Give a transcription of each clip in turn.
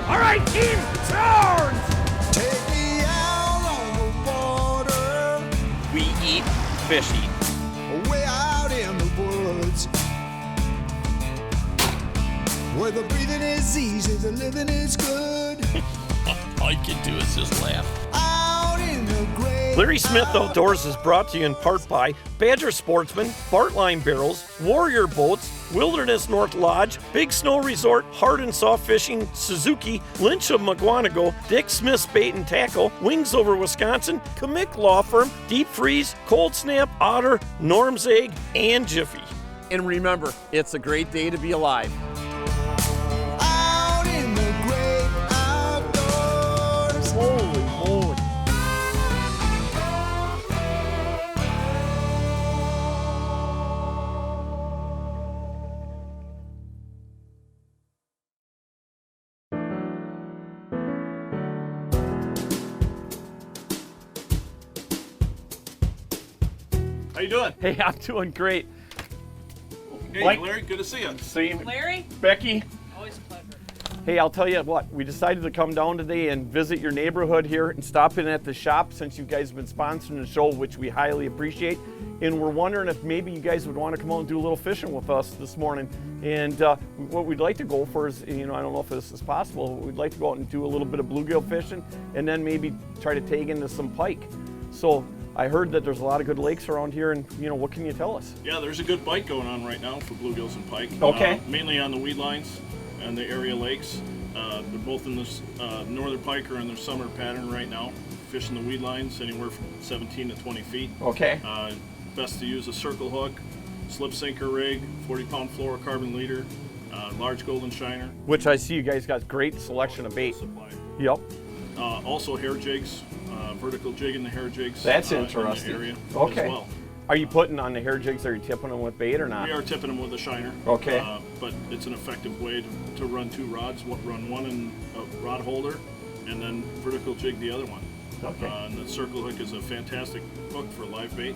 All right, team, turns! Take me out on the water, We eat fishy. way out in the woods, where the breathing is easy, the living is good. All you can do is just laugh. Out in the great Larry Smith Outdoors is brought to you in part by Badger Sportsman, Bartline Barrels, Warrior Boats, Wilderness North Lodge, Big Snow Resort, Hard and Soft Fishing, Suzuki, Lynch of McGuanago, Dick Smith's Bait and Tackle, Wings Over Wisconsin, Kamick Law Firm, Deep Freeze, Cold Snap, Otter, Norm's Egg, and Jiffy. And remember, it's a great day to be alive. out in the great outdoors. Holy moly. How you doing? Hey, I'm doing great. Hey, Mike. Larry, good to see you. Same. Larry, Becky. always a pleasure. Hey, I'll tell you what, we decided to come down today and visit your neighborhood here and stop in at the shop since you guys have been sponsoring the show, which we highly appreciate. And we're wondering if maybe you guys would want to come out and do a little fishing with us this morning. And what we'd like to go for is, I don't know if this is possible, but we'd like to go out and do a little bit of bluegill fishing and then maybe try to tag into some pike. So I heard that there's a lot of good lakes around here, and what can you tell us? Yeah, there's a good bite going on right now for bluegills and pike. Okay. Mainly on the weed lines and the area lakes. They're both in this northern pike are in their summer pattern right now. Fishing the weed lines anywhere from 17 to 20 feet. Okay. Best to use a circle hook, slip sinker rig, 40-pound fluorocarbon leader, large golden shiner. Which I see you guys got great selection of bait. Supply. Yep. Also hair jigs, vertical jig in the hair jigs. That's in interesting. the area Okay. as well. Are you putting on the hair jigs? Are you tipping them with bait or not? We are tipping them with a shiner. Okay. But it's an effective way to run two rods. Run one in a rod holder, and then vertical jig the other one. Okay. And the circle hook is a fantastic hook for live bait.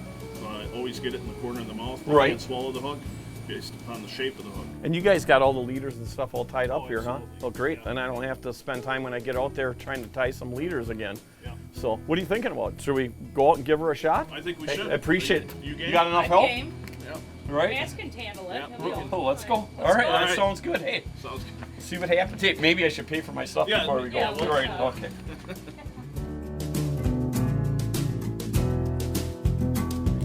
Always get it in the corner of the mouth. Right. You can't swallow the hook based upon the shape of the hook. And you guys got all the leaders and stuff all tied up Oh, here, huh? absolutely. Oh, great. Then I don't have to spend time when I get out there trying to tie some leaders again. Yeah. So what are you thinking about? Should we go out and give her a shot? I think we Hey, should. I appreciate it. You You game? got enough I'm help? game. Yeah. Right? Vance can handle it. Yeah. He'll be Oh, let's go. Let's All right, go. that All right. sounds good. Hey, Sounds good. see what happens. Hey, maybe I should pay for my stuff Yeah, before we go. yeah, All let's right, go. okay.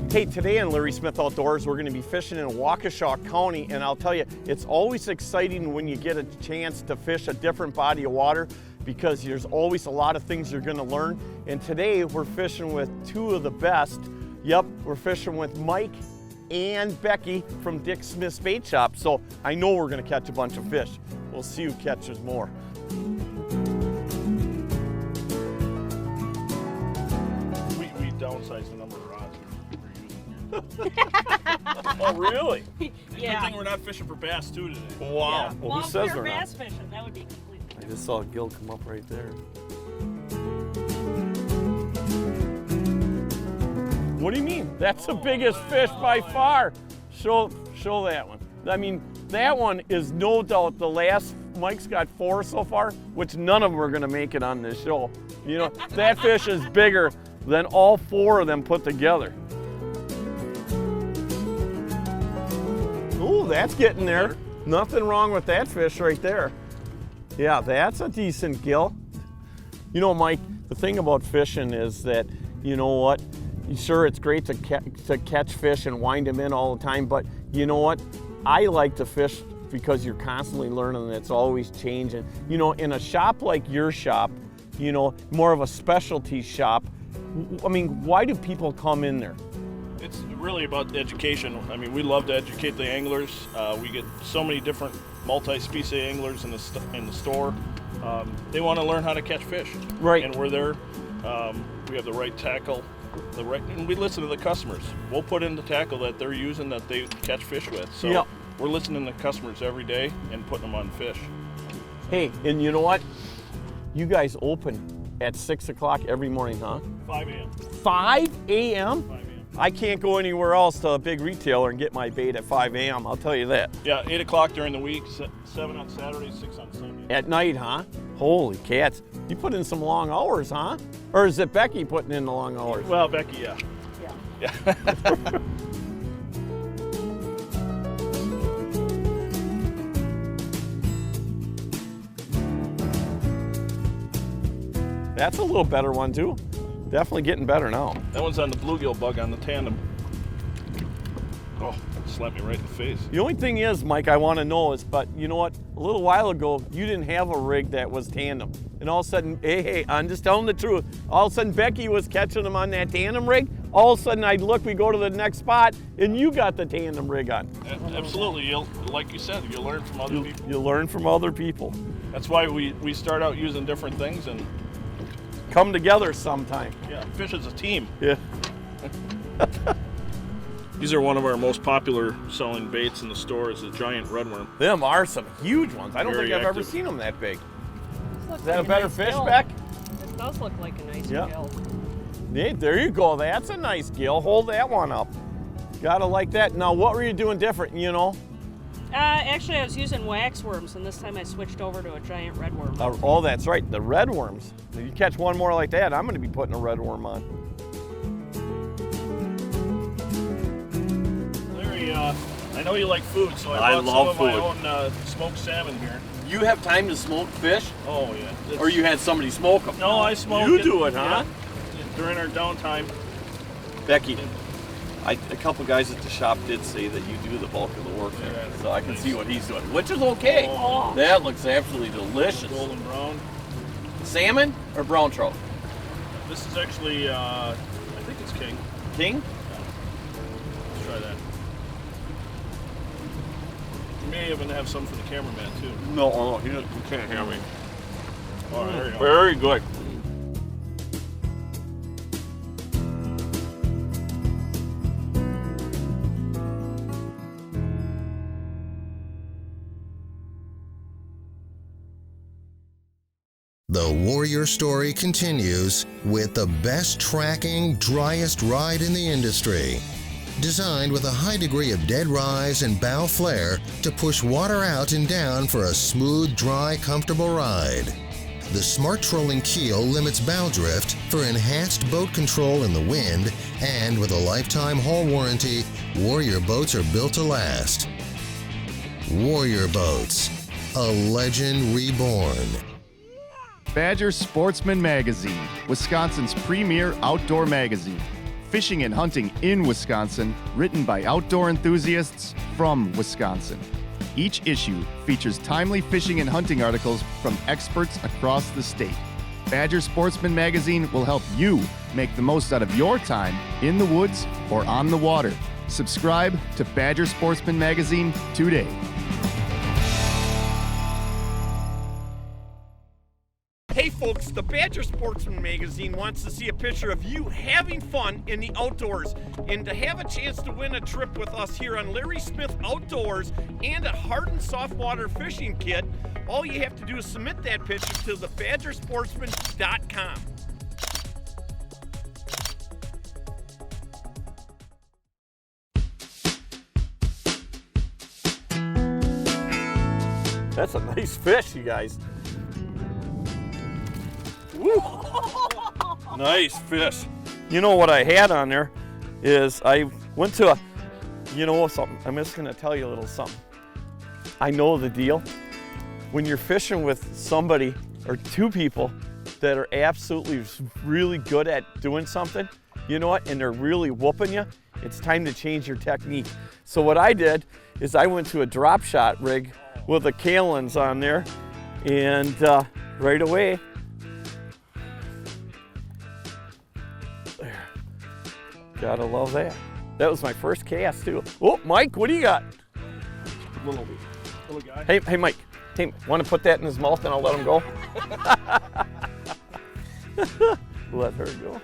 Hey, today on Larry Smith Outdoors, we're going to be fishing in Waukesha County, and I'll tell you, it's always exciting when you get a chance to fish a different body of water because there's always a lot of things you're going to learn. And today we're fishing with two of the best. Yep, we're fishing with Mike and Becky from Dick Smith's Bait Shop. So I know we're going to catch a bunch of fish. We'll see who catches more. We downsized the number of rods we're using here. Oh, really? Good Yeah. thing we're not fishing for bass too today. Wow. Yeah. Well, Well, who if says we were we're not? bass fishing, that would be completely. I just saw Gil come up right there. What do you mean? That's the biggest fish by far. Show that one. I mean, that one is no doubt the last. Mike's got 4 so far, which none of them are gonna make it on this show. That fish is bigger than all 4 of them put together. Ooh, that's getting there. Nothing wrong with that fish right there. Yeah, that's a decent gill. Mike, the thing about fishing is that, what? Sure, it's great to catch fish and wind them in all the time, but you know what? I like to fish because you're constantly learning and it's always changing. In a shop like your shop, more of a specialty shop, I mean, why do people come in there? It's really about education. I mean, we love to educate the anglers. We get so many different multi-species anglers in the store. They want to learn how to catch fish. Right. And we're there. We have the right tackle, and we listen to the customers. We'll put in the tackle that they're using that they catch fish with. So Yeah. we're listening to customers every day and putting them on fish. Hey, and you know what? You guys open at 6 o'clock every morning, huh? 5 a.m. 5 a.m.? 5 a.m. I can't go anywhere else to a big retailer and get my bait at 5 a.m. I'll tell you that. Yeah, 8 o'clock during the week, 7 on Saturday, 6 on Sunday. At night, huh? Holy cats. You put in some long hours, huh? Or is it Becky putting in the long hours? Well, Becky, yeah. Yeah. That's a little better one too. Definitely getting better now. That one's on the bluegill bug on the tandem. Oh, slapped me right in the face. The only thing is, Mike, I want to know is, but you know what? A little while ago, you didn't have a rig that was tandem. And all of a sudden, hey, I'm just telling the truth. All of a sudden, Becky was catching them on that tandem rig. All of a sudden, I'd look, we go to the next spot, and you got the tandem rig on. Absolutely. Like you said, you learn from other people. You learn from other people. That's why we start out using different things and Come together sometime. yeah, fish as a team. Yeah. These are one of our most popular selling baits in the store is the giant redworm. Them are some huge ones. I don't Very think I've ever active. seen them that big. Is Is that a better fish, Beck? It does look like a nice Yeah. gill. Hey, there you go. That's a nice gill. Hold that one up. Gotta like that. Now, what were you doing different, you know? Actually, I was using wax worms, and this time I switched over to a giant red worm. Oh, that's right, the red worms. If you catch one more like that, I'm gonna be putting a red worm on. Larry, I know you like food, so I I brought love some of food. my own smoked salmon here. You have time to smoke fish? Oh yeah. Or you had somebody smoke them? No, I smoke You it. do it, huh? Yeah, during our downtime. Becky, a couple guys at the shop did say that you do the bulk of the work there, Yeah, so I can nice. see what he's doing, which is okay. Oh. That looks absolutely delicious. Golden brown. Salmon or brown trout? This is actually, I think it's king. King? Let's try that. You may even have some for the cameraman too. No, he can't hear me. All right, there you go. Very good. The Warrior story continues with the best tracking, driest ride in the industry. Designed with a high degree of dead rise and bow flare to push water out and down for a smooth, dry, comfortable ride. The Smart Trolling Keel limits bow drift for enhanced boat control in the wind, and with a lifetime hull warranty, Warrior boats are built to last. Warrior Boats, a legend reborn. Badger Sportsman Magazine, Wisconsin's premier outdoor magazine. Fishing and hunting in Wisconsin, written by outdoor enthusiasts from Wisconsin. Each issue features timely fishing and hunting articles from experts across the state. Badger Sportsman Magazine will help you make the most out of your time in the woods or on the water. Subscribe to Badger Sportsman Magazine today. Hey folks, the Badger Sportsman Magazine wants to see a picture of you having fun in the outdoors. And to have a chance to win a trip with us here on Larry Smith Outdoors and a hard and soft water fishing kit, all you have to do is submit that picture to thebadgersportsman.com. That's a nice fish, you guys. Woo. Nice fish. You know what I had on there is I went to a, you know something, I'm just gonna tell you a little something. I know the deal. When you're fishing with somebody or two people that are absolutely really good at doing something, you know what, and they're really whooping you, it's time to change your technique. So what I did is I went to a drop shot rig with the Kalins on there, and right away, gotta love that. That was my first cast too. Oh, Mike, what do you got? Little guy. Hey, Mike. Hey, want to put that in his mouth and I'll let him go? Let her go.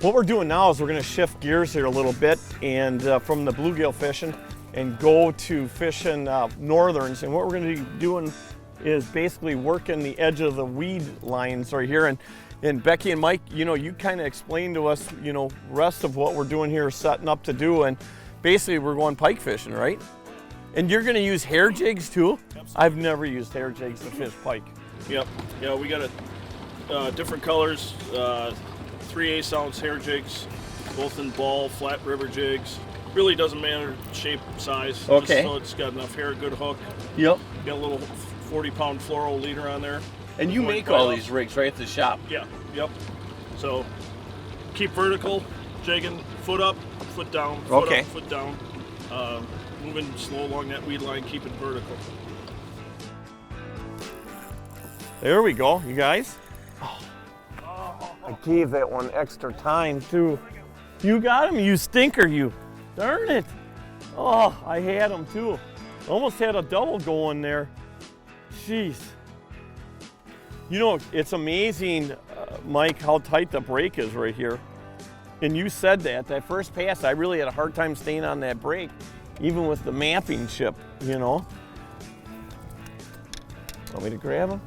What we're doing now is we're gonna shift gears here a little bit and from the bluegill fishing and go to fishing northerns. And what we're gonna be doing is basically working the edge of the weed lines right here. And And Becky and Mike, you know, you kind of explained to us, you know, rest of what we're doing here, setting up to do, and basically we're going pike fishing, right? And you're going to use hair jigs too? I've never used hair jigs to fish pike. Yep. Yeah, we got different colors, 3/8 ounce hair jigs, both in ball, flat river jigs. Really doesn't matter shape, size. Okay. Just so it's got enough hair, good hook. Yep. Got a little 40-pound fluoro leader on there. And you make all these rigs right at the shop? Yeah. Yep. So keep vertical, jigging, foot up, foot down, foot Okay. up, foot down. Moving slow along that weed line, keep it vertical. There we go, you guys. I gave that one extra time too. You got him, you stinker, you. Darn it. Oh, I had him too. Almost had a double going there. Jeez. You know, it's amazing, Mike, how tight the brake is right here. And you said that first pass, I really had a hard time staying on that brake, even with the mapping chip, you know. Want me to grab him?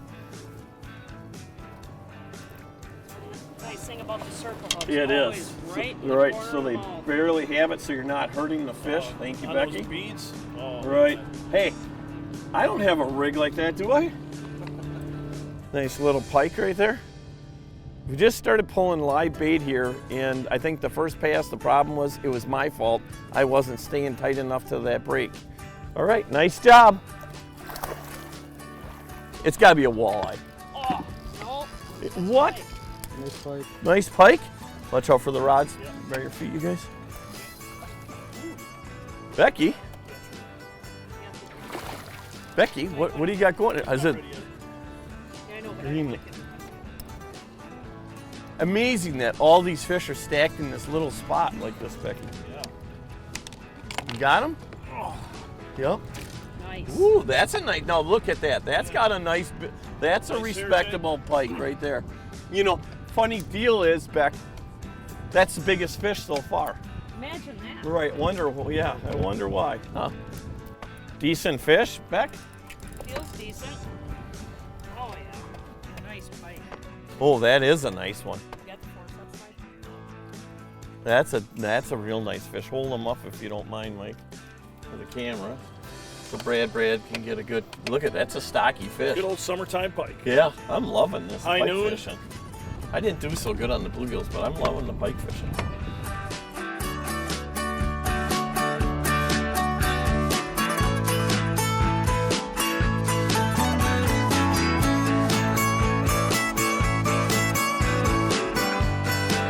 Nice thing about the circle hooks. Yeah, it always is. Right. in So, the right, corner so they of the mouth. barely have it, so you're not hurting the fish. Thank you, On Becky. those beads. Oh, Right. Hey, I don't have a rig like that, do I? Nice little pike right there. We just started pulling live bait here, and I think the first pass, the problem was it was my fault. I wasn't staying tight enough to that brake. All right, nice job. It's got to be a walleye. Oh, no. What? Nice pike. Nice pike. Watch out for the rods. By your feet, you guys. Becky. Becky, what do you got going? Is it Yeah, I know, but I green? don't like it. Amazing that all these fish are stacked in this little spot like this, Becky. Yeah. You got them? Yep. Nice. Ooh, that's a nice. Now look at that. That's got a nice. That's a Nice hair respectable pike right there. You know, funny deal is, Beck, that's the biggest fish so far. Imagine that. Right. I wonder why. Huh? Decent fish, Beck. Feels decent. Oh yeah. Nice pike. Oh, that is a nice one. You got the forceps pike? That's a real nice fish. Hold them up if you don't mind, Mike, for the camera. So Brad can get a good look at. That's a stocky fish. Good old summertime pike. Yeah, I'm loving this High pike noon. fishing. I didn't do so good on the bluegills, but I'm loving the pike fishing.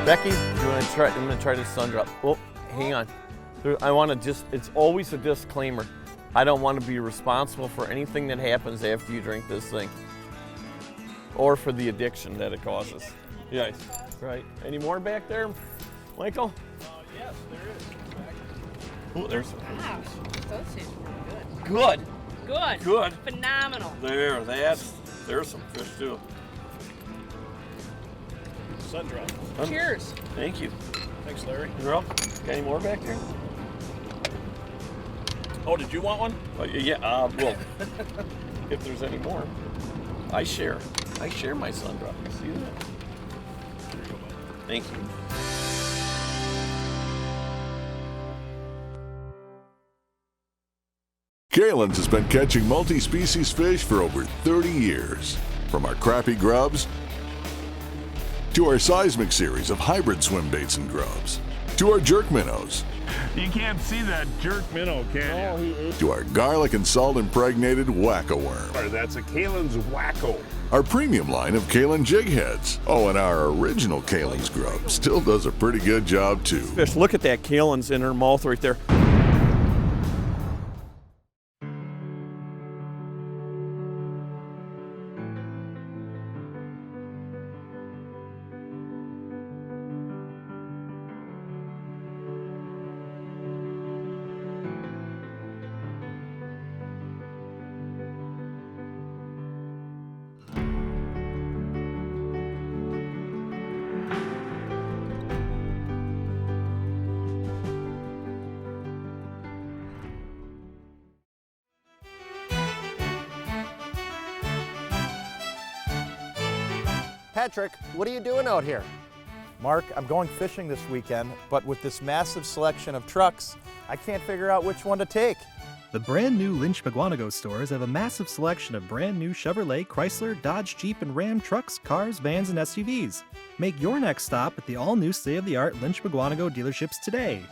Becky, you want to try? I'm going to try this sun drop. Oh, hang on. I want to just. It's always a disclaimer. I don't want to be responsible for anything that happens after you drink this thing, or for the addiction that it causes. Yes. Right. Any more back there, Michael? Yes, there is. Oh, there's some. Wow. Those seem pretty Good. good. Good. Good. Phenomenal. There's some fish too. Sun drop. Cheers. Thank you. Thanks, Larry. You're up. Got any more back there? Oh, did you want one? Yeah. Well, if there's any more, I share my sun drop. You see that? Thank you. Kalen's has been catching multi-species fish for over 30 years. From our crappie grubs, to our seismic series of hybrid swim baits and grubs, to our jerk minnows, You can't see that jerk minnow, can you? to our garlic and salt impregnated wacko worm. That's a Kalen's Wacko. Our premium line of Kalen jig heads. Oh, and our original Kalen's grub still does a pretty good job too. Fish, look at that Kalen's in her mouth right there. Patrick, what are you doing out here? Mark, I'm going fishing this weekend, but with this massive selection of trucks, I can't figure out which one to take. The brand new Lynch McGuanago stores have a massive selection of brand new Chevrolet, Chrysler, Dodge, Jeep, and Ram trucks, cars, vans, and SUVs. Make your next stop at the all-new state-of-the-art Lynch McGuanago dealerships today.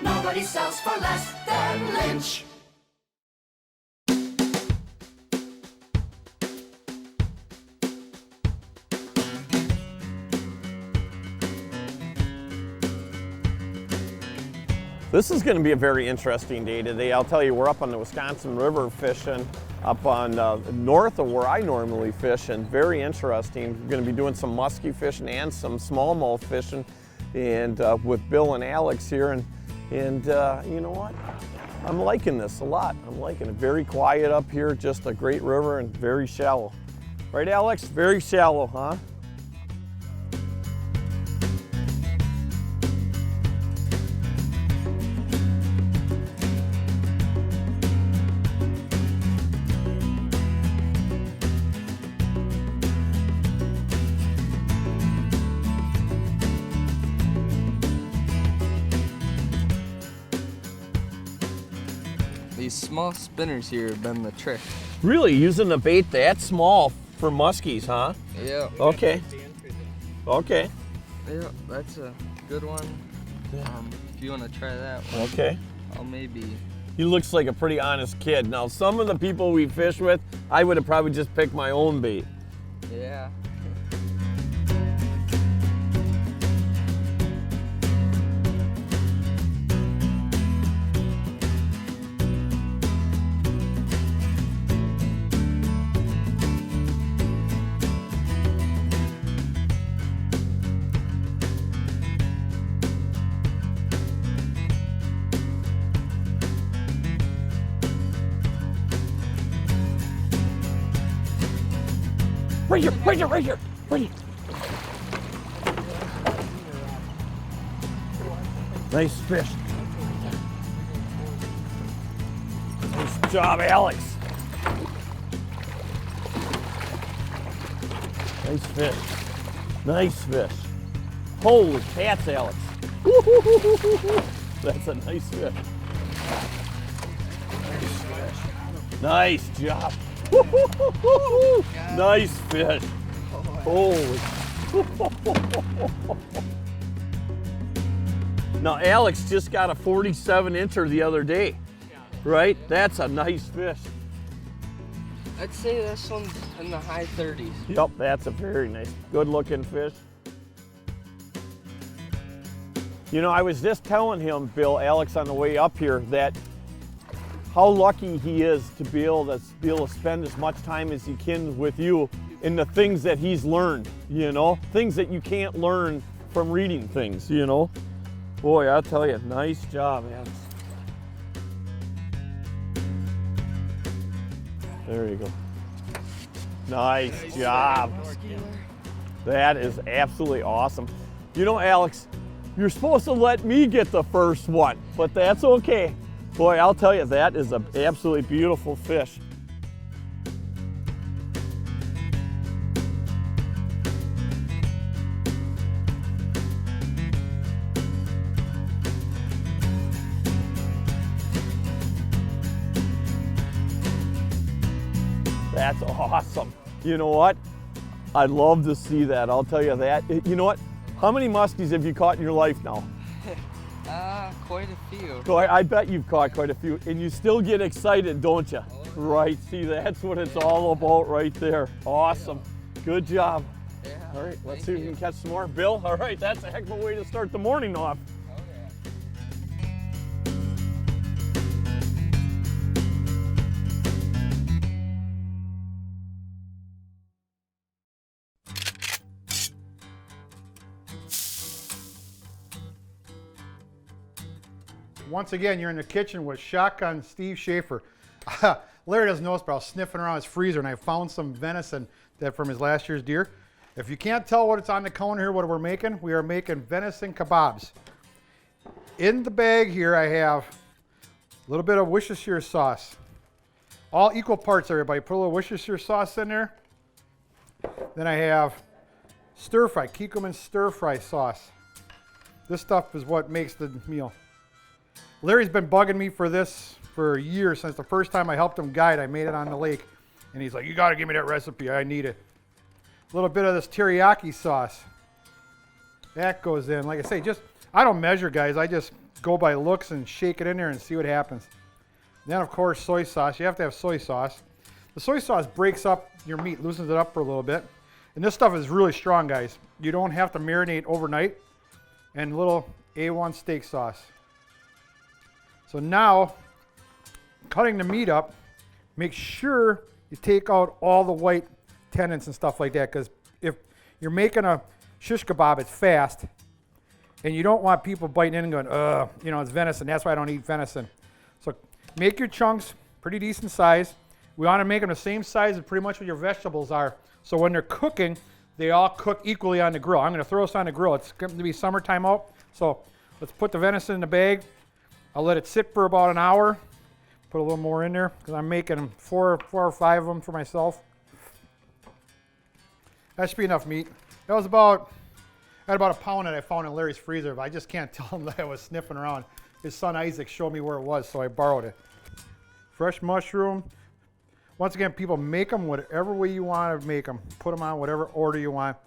Nobody sells for less than Lynch. This is going to be a very interesting day today. I'll tell you, we're up on the Wisconsin River fishing up on north of where I normally fish, and very interesting. We're going to be doing some muskie fishing and some smallmouth fishing, and with Bill and Alex here. And you know what? I'm liking this a lot. I'm liking it. Very quiet up here, just a great river and very shallow. Right, Alex? Very shallow, huh? These small spinners here have been the trick. Really, using the bait that small for muskies, huh? Yeah. Okay. Okay. Yeah, that's a good one. If you want to try that one. Okay. I'll maybe. He looks like a pretty honest kid. Now, some of the people we fish with, I would have probably just picked my own bait. Yeah. Right here, right here, right here, right here. Nice fish. Nice job, Alex. Nice fish. Nice fish. Holy cats, Alex. That's a nice fish. Nice job. Nice fish. Holy. Now, Alex just got a 47-incher the other day, right? That's a nice fish. I'd say this one's in the high 30s. Yep, that's a very nice, good-looking fish. You know, I was just telling him, Bill, Alex, on the way up here, that how lucky he is to be able to spend as much time as he can with you in the things that he's learned, you know? Things that you can't learn from reading things, you know? Boy, I'll tell you, nice job, Alex. There you go. Nice job. That is absolutely awesome. You know, Alex, you're supposed to let me get the first one, but that's okay. Boy, I'll tell you, that is an absolutely beautiful fish. That's awesome. You know what? I'd love to see that. I'll tell you that. You know what? How many muskies have you caught in your life now? Quite a few. I bet you've caught quite a few, and you still get excited, don't you? Oh, right, see, that's what it's all about right there. Awesome. Good job. Yeah, all right, let's see if we can catch some more. Bill, all right, that's a heck of a way to start the morning off. Once again, you're in the kitchen with Shotgun Steve Schaefer. Larry doesn't know this, but I was sniffing around his freezer and I found some venison from his last year's deer. If you can't tell what it's on the counter here, what we're making, we are making venison kebabs. In the bag here, I have a little bit of Worcestershire sauce. All equal parts, everybody. Put a little Worcestershire sauce in there. Then I have Stir fry, Kikkoman stir fry sauce. This stuff is what makes the meal. Larry's been bugging me for this for years, since the first time I helped him guide. I made it on the lake. And he's like, you gotta give me that recipe, I need it. A little bit of this teriyaki sauce. That goes in. Like I say, I don't measure, guys. I just go by looks and shake it in there and see what happens. Then, of course, soy sauce. You have to have soy sauce. The soy sauce breaks up your meat, loosens it up for a little bit. And this stuff is really strong, guys. You don't have to marinate overnight. And a little A1 steak sauce. So now, cutting the meat up, make sure you take out all the white tendons and stuff like that, because if you're making a shish kebab, it's fast, and you don't want people biting in and going, you know, it's venison. That's why I don't eat venison. So make your chunks pretty decent size. We want to make them the same size as pretty much what your vegetables are. So when they're cooking, they all cook equally on the grill. I'm going to throw this on the grill. It's going to be summertime out. So let's put the venison in the bag. I'll let it sit for about an hour. Put a little more in there because I'm making four or five of them for myself. That should be enough meat. That was about a pound that I found in Larry's freezer, but I just can't tell him that I was sniffing around. His son Isaac showed me where it was, so I borrowed it. Fresh mushroom. Once again, people, make them whatever way you want to make them. Put them on whatever order you want.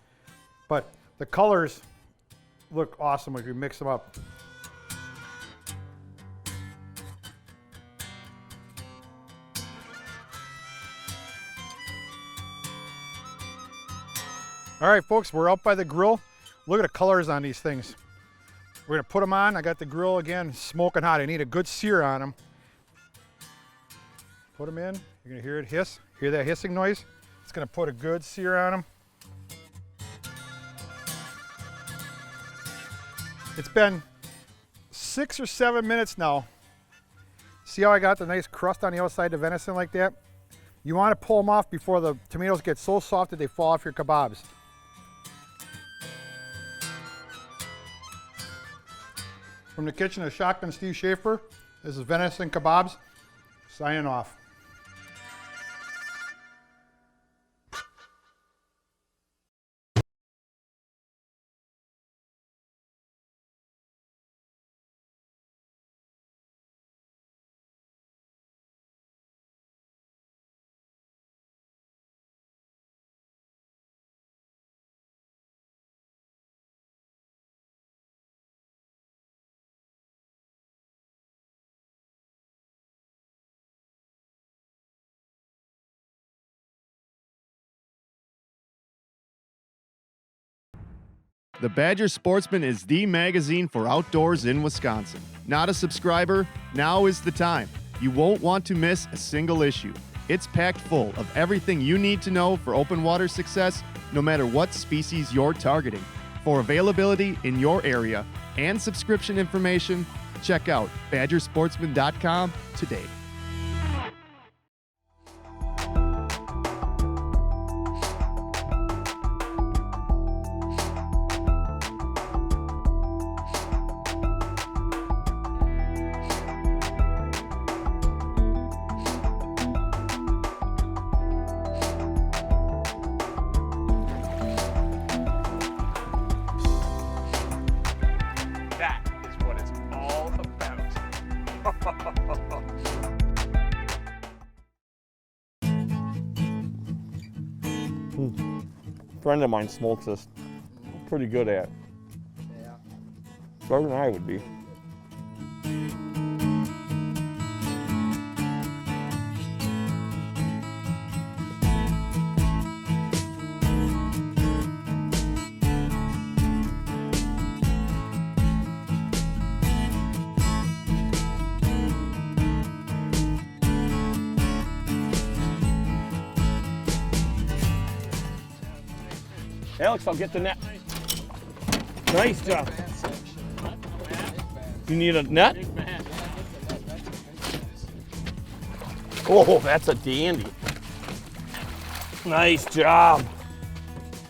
But the colors look awesome if you mix them up. All right, folks, we're out by the grill. Look at the colors on these things. We're gonna put them on. I got the grill again, smoking hot. I need a good sear on them. Put them in. You're gonna hear it hiss. Hear that hissing noise? It's gonna put a good sear on them. It's been 6 or 7 minutes now. See how I got the nice crust on the outside of the venison like that? You want to pull them off before the tomatoes get so soft that they fall off your kebabs. From the kitchen of Shotgun Steve Schaefer, this is Venison Kebabs, signing off. The Badger Sportsman is the magazine for outdoors in Wisconsin. Not a subscriber? Now is the time. You won't want to miss a single issue. It's packed full of everything you need to know for open water success, no matter what species you're targeting. For availability in your area and subscription information, check out badgersportsman.com today. That is what it's all about. Friend of mine smokes this. Pretty good at it. Yeah. Better than I would be. Alex, I'll get the net. Nice job. You need a net? Oh, that's a dandy. Nice job.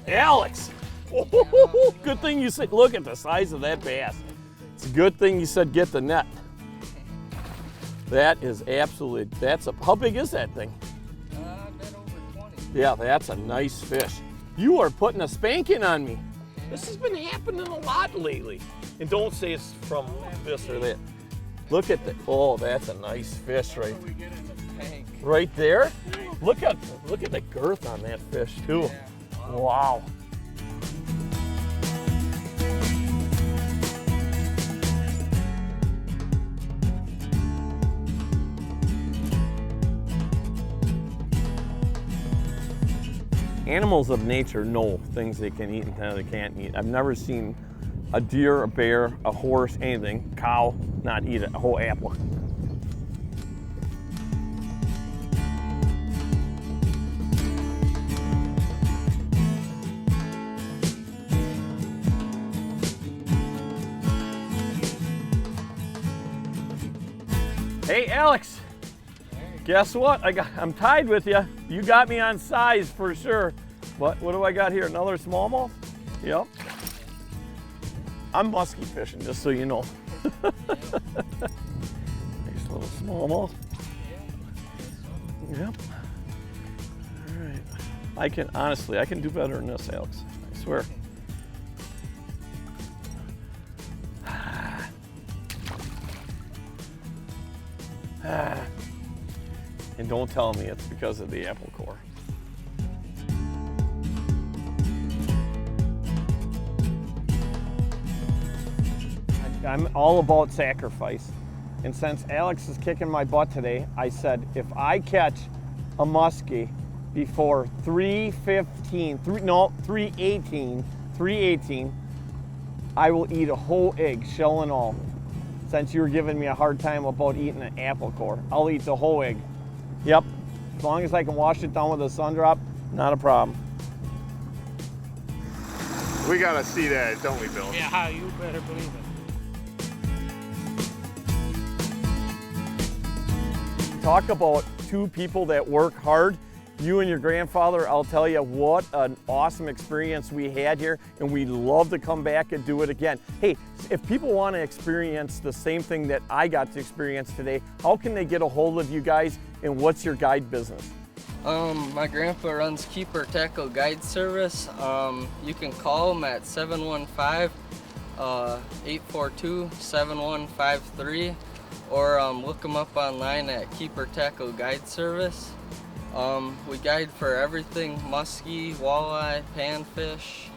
Alex. Oh, good thing you said, look at the size of that bass. It's a good thing you said get the net. That is absolutely, how big is that thing? A bit over 20. Yeah, that's a nice fish. You are putting a spanking on me. This has been happening a lot lately. And don't say it's from this or that. Look at the, oh, that's a nice fish right there. Look at the girth on that fish too. Wow. Animals of nature know things they can eat and things they can't eat. I've never seen a deer, a bear, a horse, anything, cow, not eat a whole apple. Hey, Alex. Guess what? I'm tied with you. You got me on size for sure. But what do I got here? Another smallmouth? Yep. I'm musky fishing, just so you know. Nice little smallmouth. Yep. All right. Honestly, I can do better than this, Alex. I swear. And don't tell me it's because of the apple core. I'm all about sacrifice. And since Alex is kicking my butt today, I said, if I catch a muskie before 318, I will eat a whole egg, shell and all. Since you were giving me a hard time about eating an apple core, I'll eat the whole egg. Yep, as long as I can wash it down with a sun drop, not a problem. We gotta see that, don't we, Bill? Yeah, you better believe it. Talk about two people that work hard. You and your grandfather, I'll tell you what an awesome experience we had here, and we'd love to come back and do it again. Hey, if people want to experience the same thing that I got to experience today, how can they get a hold of you guys, and what's your guide business? My grandpa runs Keeper Tackle Guide Service. You can call him at 715-842-7153, or look him up online at Keeper Tackle Guide Service. We guide for everything: muskie, walleye, panfish,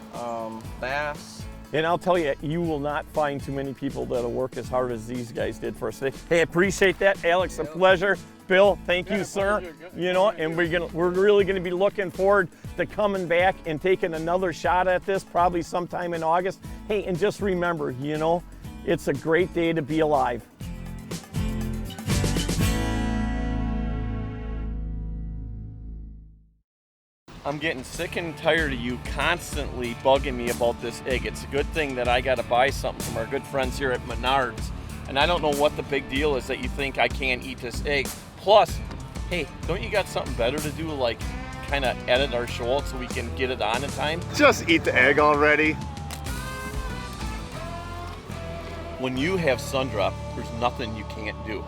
bass. And I'll tell you, you will not find too many people that'll work as hard as these guys did for us today. Hey, I appreciate that. Alex, a pleasure. Bill, thank you, sir. You know, and we're really gonna be looking forward to coming back and taking another shot at this, probably sometime in August. Hey, and just remember, you know, it's a great day to be alive. I'm getting sick and tired of you constantly bugging me about this egg. It's a good thing that I got to buy something from our good friends here at Menards. And I don't know what the big deal is that you think I can't eat this egg. Plus, hey, don't you got something better to do, like kind of edit our show out so we can get it on in time? Just eat the egg already. When you have Sundrop, there's nothing you can't do.